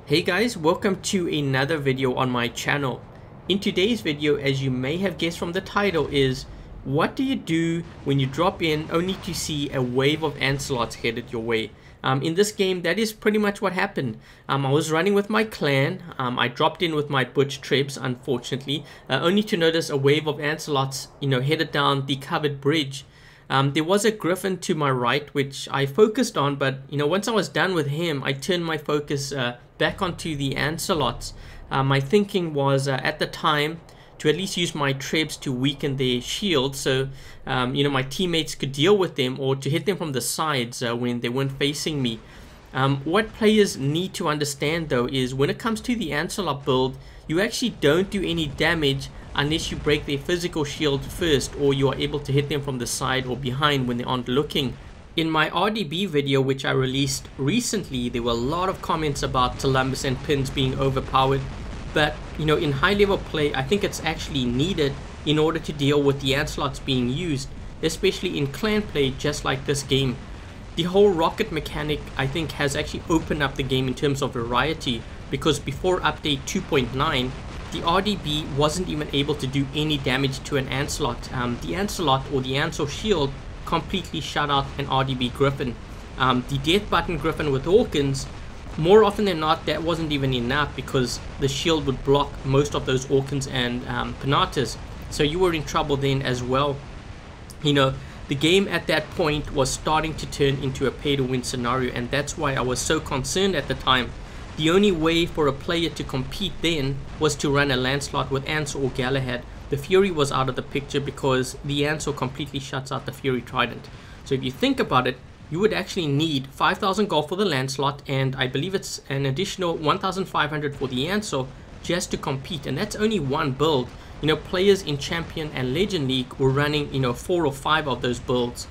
Hey guys, welcome to another video on my channel. In today's video, as you may have guessed from the title, is what do you do when you drop in only to see a wave of Ancilots headed your way? In this game, that is pretty much what happened. I was running with my clan. I dropped in with my butch trebs, unfortunately, only to notice a wave of Ancilots, headed down the covered bridge. There was a Griffin to my right, which I focused on, but once I was done with him, I turned my focus back onto the Ancilots. My thinking was at the time to at least use my trebs to weaken their shield, so my teammates could deal with them, or to hit them from the sides when they weren't facing me. What players need to understand though is when it comes to the Ancilot build, you actually don't do any damage unless you break their physical shield first, or you are able to hit them from the side or behind when they aren't looking. In my RDB video, which I released recently, there were a lot of comments about Tulumbas and Pins being overpowered, but in high level play, I think it's actually needed in order to deal with the Ancilots being used, especially in clan play just like this game. The whole rocket mechanic, I think, has actually opened up the game in terms of variety, because before update 2.9, the RDB wasn't even able to do any damage to an Ancilot. The Ancilot, or the Ancil shield, completely shut out an RDB Griffin. The Death Button Griffin with Orkans, more often than not, that wasn't even enough, because the shield would block most of those Orkans and Pinatas, so you were in trouble then as well. The game at that point was starting to turn into a pay-to-win scenario, and that's why I was so concerned at the time. The only way for a player to compete then was to run a Lancelot with Ancil or Galahad. The Fury was out of the picture because the Ancil completely shuts out the Fury Trident. So if you think about it, you would actually need 5,000 gold for the Lancelot, and I believe it's an additional 1,500 for the Ancil just to compete, and that's only one build. Players in Champion and Legend League were running 4 or 5 of those builds.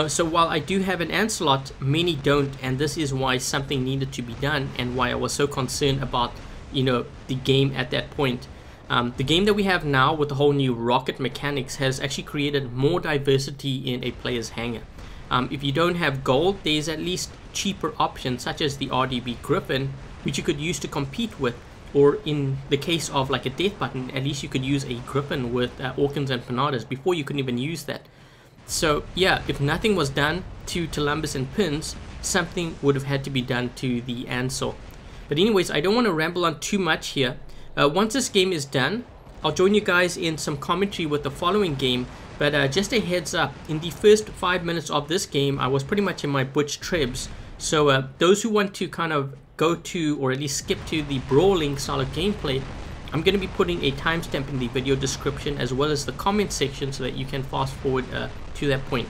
So while I do have an Ancilot, many don't, and this is why something needed to be done, and why I was so concerned about the game at that point. The game that we have now with the whole new rocket mechanics has actually created more diversity in a player's hangar. If you don't have gold, there's at least cheaper options such as the RDB Griffin, which you could use to compete with, or in the case of like a Death Button, at least you could use a Griffin with Orkans and Pinatas. Before, you couldn't even use that. So yeah, if nothing was done to Tulumbas and Pins, something would have had to be done to the Ancil. But anyways, I don't want to ramble on too much here. Once this game is done, I'll join you guys in some commentary with the following game. But just a heads up, in the first 5 minutes of this game, I was pretty much in my butch trebs. So those who want to kind of go to, or at least skip to, the brawling style of gameplay, I'm going to be putting a timestamp in the video description as well as the comment section so that you can fast forward to that point.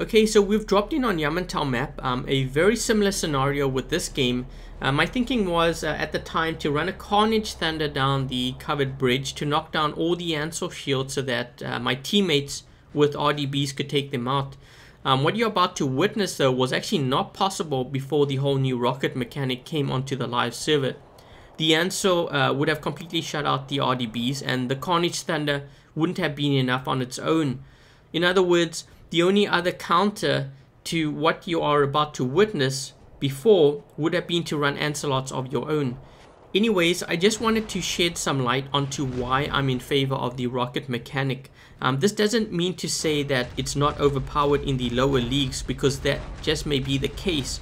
Okay, so we've dropped in on Yamantau map, a very similar scenario with this game. My thinking was at the time to run a Carnage Thunder down the covered bridge to knock down all the Ancil shields so that my teammates with RDBs could take them out. What you're about to witness though was actually not possible before the whole new rocket mechanic came onto the live server. The Ancil would have completely shut out the RDBs, and the Carnage Thunder wouldn't have been enough on its own. In other words, the only other counter to what you are about to witness before would have been to run Ancilots of your own. Anyways, I just wanted to shed some light onto why I'm in favor of the rocket mechanic. This doesn't mean to say that it's not overpowered in the lower leagues, because that just may be the case.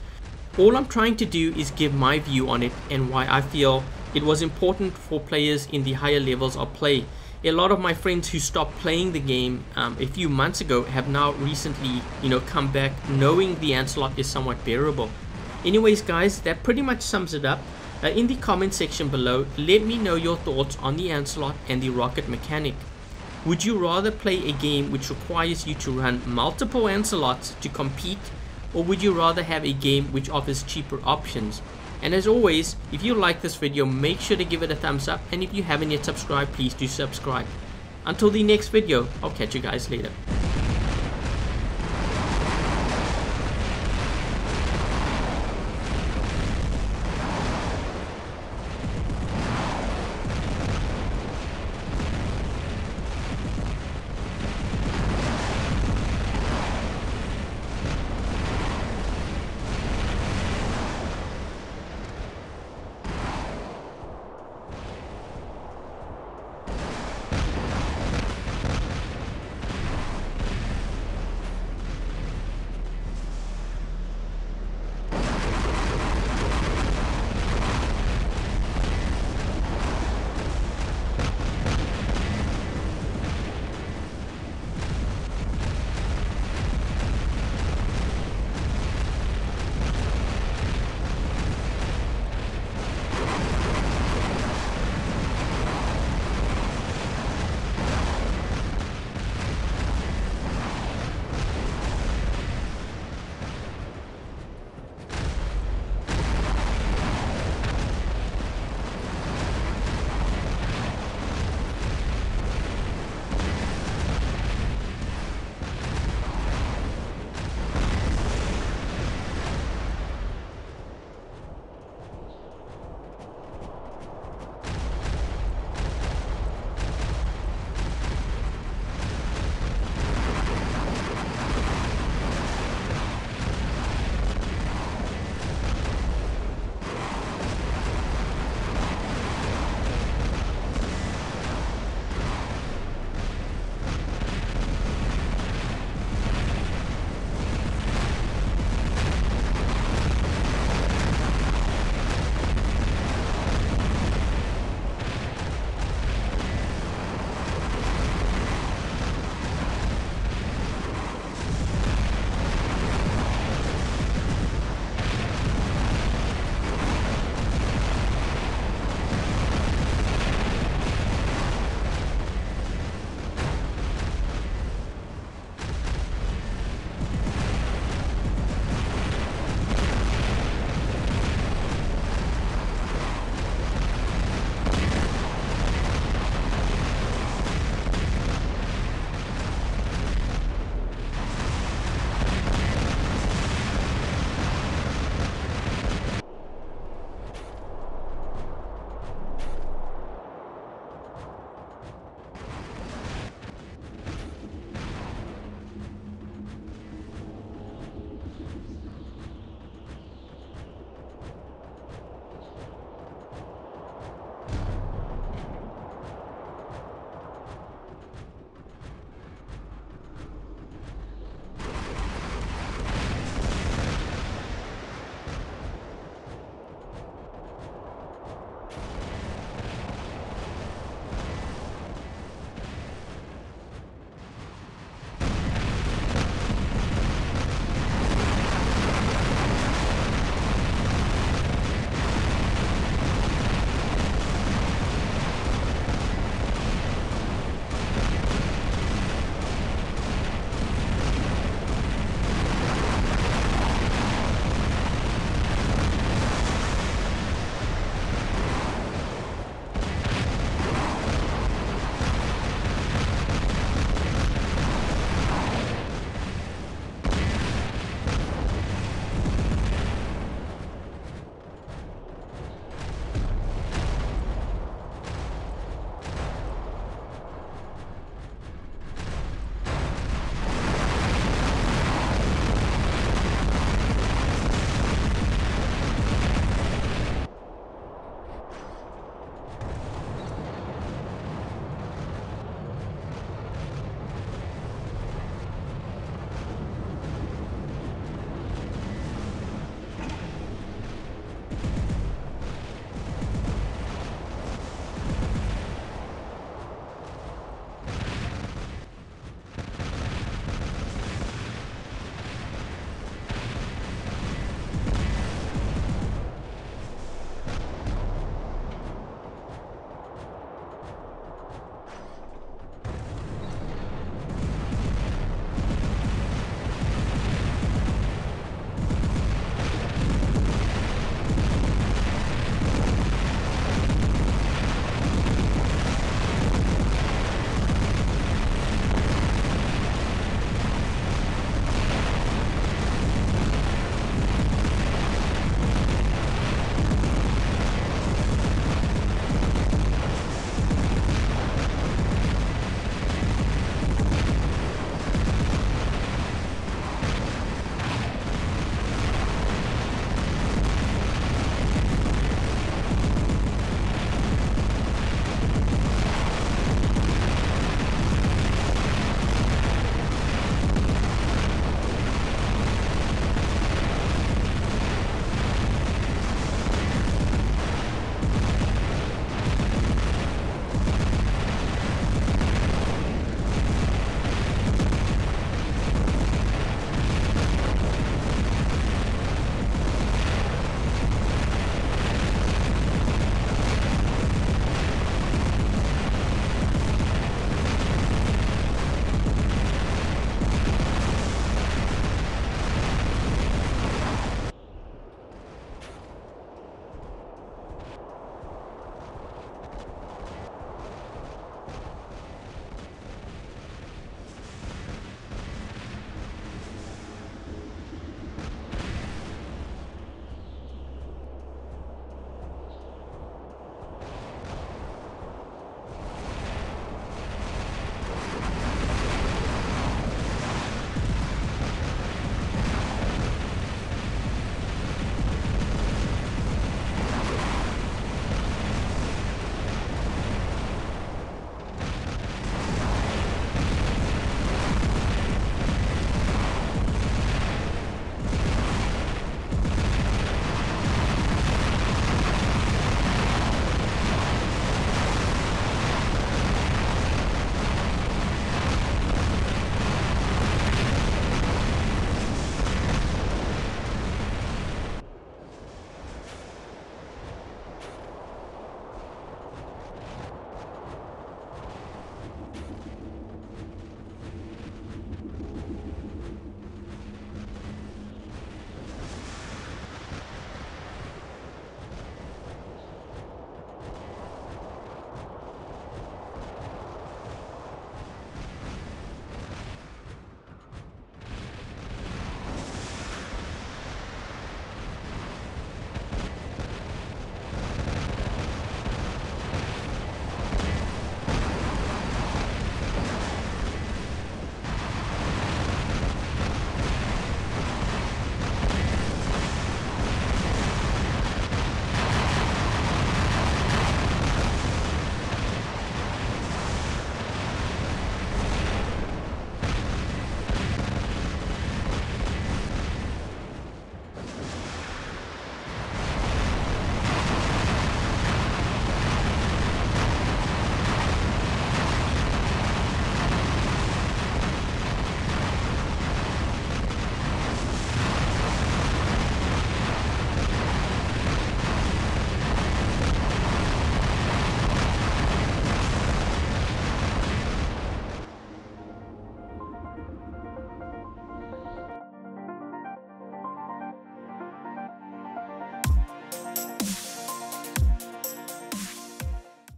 All I'm trying to do is give my view on it and why I feel it was important for players in the higher levels of play. A lot of my friends who stopped playing the game a few months ago have now recently, come back knowing the Ancilot is somewhat bearable. Anyways guys, that pretty much sums it up. In the comment section below, let me know your thoughts on the Ancilot and the rocket mechanic. Would you rather play a game which requires you to run multiple Ancilots to compete, or would you rather have a game which offers cheaper options? And as always, if you like this video, make sure to give it a thumbs up, and if you haven't yet subscribed, please do subscribe. Until the next video, I'll catch you guys later.